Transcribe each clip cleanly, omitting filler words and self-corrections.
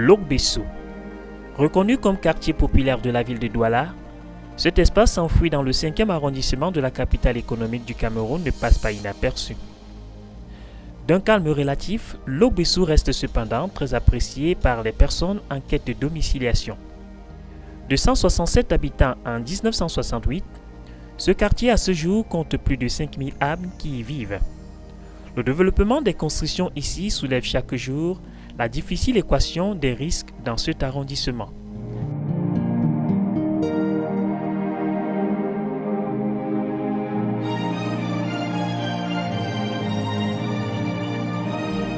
Logbesso. Reconnu comme quartier populaire de la ville de Douala, cet espace enfoui dans le 5e arrondissement de la capitale économique du Cameroun ne passe pas inaperçu. D'un calme relatif, Logbesso reste cependant très apprécié par les personnes en quête de domiciliation. De 167 habitants en 1968, ce quartier à ce jour compte plus de 5000 âmes qui y vivent. Le développement des constructions ici soulève chaque jour la difficile équation des risques dans cet arrondissement.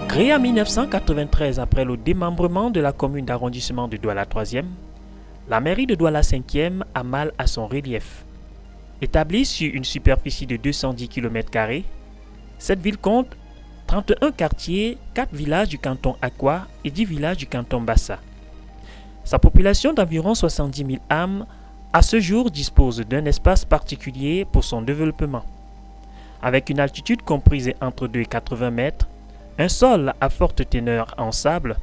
Créée en 1993 après le démembrement de la commune d'arrondissement de Douala 3e, la mairie de Douala 5e a mal à son relief. Établie sur une superficie de 210 km², cette ville compte 31 quartiers, 4 villages du canton Akwa et 10 villages du canton Bassa. Sa population d'environ 70 000 âmes, à ce jour dispose d'un espace particulier pour son développement. Avec une altitude comprise entre 2 et 80 mètres, un sol à forte teneur en sable,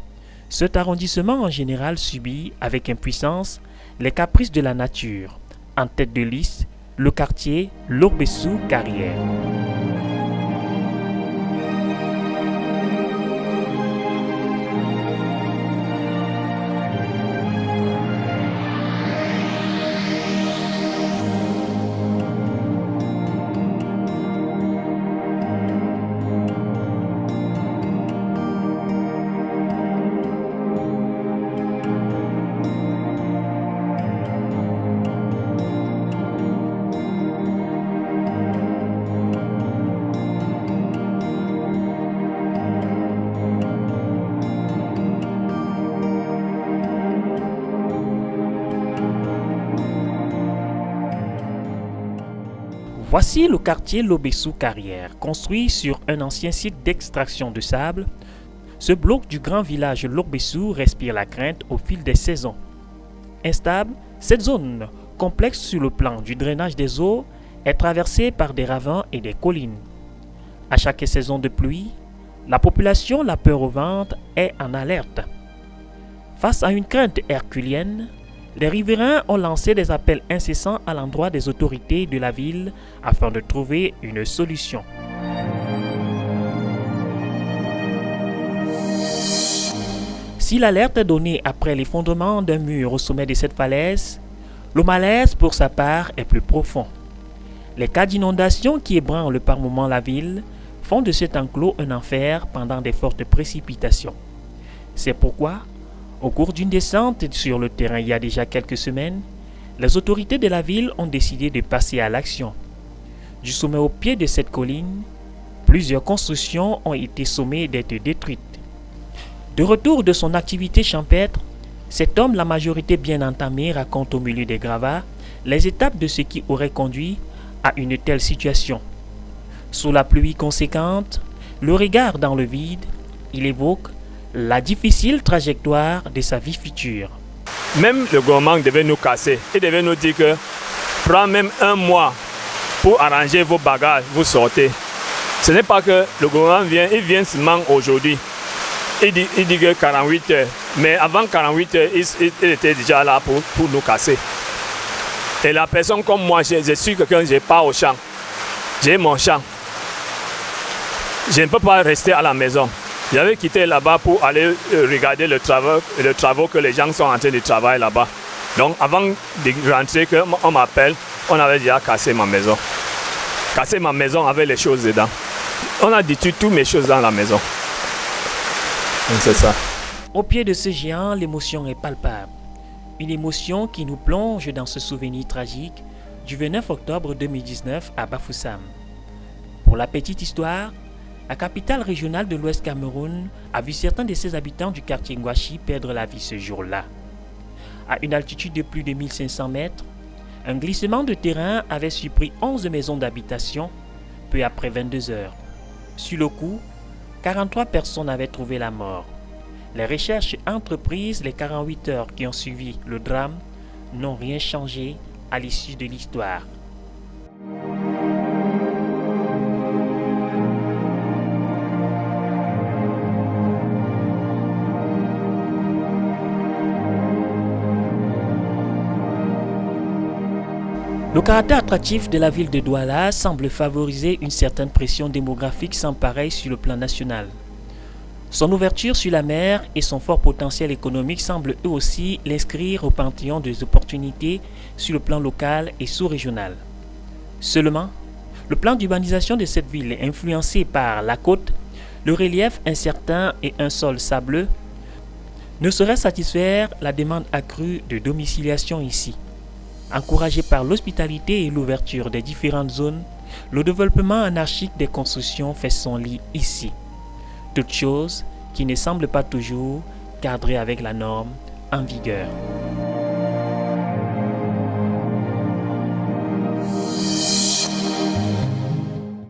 cet arrondissement en général subit avec impuissance les caprices de la nature. En tête de liste, le quartier Logbesso Carrière. Voici le quartier Logbesso Carrière, construit sur un ancien site d'extraction de sable. Ce bloc du grand village Logbesso respire la crainte au fil des saisons. Instable, cette zone, complexe sur le plan du drainage des eaux, est traversée par des ravins et des collines. À chaque saison de pluie, la population, la peur au ventre, est en alerte. Face à une crainte herculienne, les riverains ont lancé des appels incessants à l'endroit des autorités de la ville afin de trouver une solution. Si l'alerte est donnée après l'effondrement d'un mur au sommet de cette falaise, le malaise pour sa part est plus profond. Les cas d'inondation qui ébranlent par moments la ville font de cet enclos un enfer pendant des fortes précipitations. C'est pourquoi, au cours d'une descente sur le terrain il y a déjà quelques semaines, les autorités de la ville ont décidé de passer à l'action. Du sommet au pied de cette colline, plusieurs constructions ont été sommées d'être détruites. De retour de son activité champêtre, cet homme, la majorité bien entamée, raconte au milieu des gravats les étapes de ce qui aurait conduit à une telle situation. Sous la pluie conséquente, le regard dans le vide, il évoque la difficile trajectoire de sa vie future. Même le gouvernement devait nous casser. Il devait nous dire que prends même un mois pour arranger vos bagages, vous sortez. Ce n'est pas que le gouvernement vient, il vient seulement aujourd'hui. Il dit que 48 heures. Mais avant 48 heures, il était déjà là pour nous casser. Et la personne comme moi, je suis quelqu'un, je pars au champ. J'ai mon champ. Je ne peux pas rester à la maison. J'avais quitté là-bas pour aller regarder le travaux que les gens sont en train de travailler là-bas. Donc avant de rentrer, on m'appelle, on avait déjà cassé ma maison. Cassé ma maison avec les choses dedans. On a détruit toutes mes choses dans la maison. Donc c'est ça. Au pied de ce géant, l'émotion est palpable. Une émotion qui nous plonge dans ce souvenir tragique du 29 octobre 2019 à Bafoussam. Pour la petite histoire, la capitale régionale de l'Ouest Cameroun a vu certains de ses habitants du quartier Ngwashi perdre la vie ce jour-là. À une altitude de plus de 1500 mètres, un glissement de terrain avait surpris 11 maisons d'habitation peu après 22 heures. Sur le coup, 43 personnes avaient trouvé la mort. Les recherches entreprises les 48 heures qui ont suivi le drame n'ont rien changé à l'issue de l'histoire. Le caractère attractif de la ville de Douala semble favoriser une certaine pression démographique sans pareil sur le plan national. Son ouverture sur la mer et son fort potentiel économique semblent eux aussi l'inscrire au panthéon des opportunités sur le plan local et sous-régional. Seulement, le plan d'urbanisation de cette ville est influencé par la côte, le relief incertain et un sol sableux, ne saurait satisfaire la demande accrue de domiciliation ici. Encouragé par l'hospitalité et l'ouverture des différentes zones, le développement anarchique des constructions fait son lit ici. Toute chose qui ne semble pas toujours cadrer avec la norme en vigueur.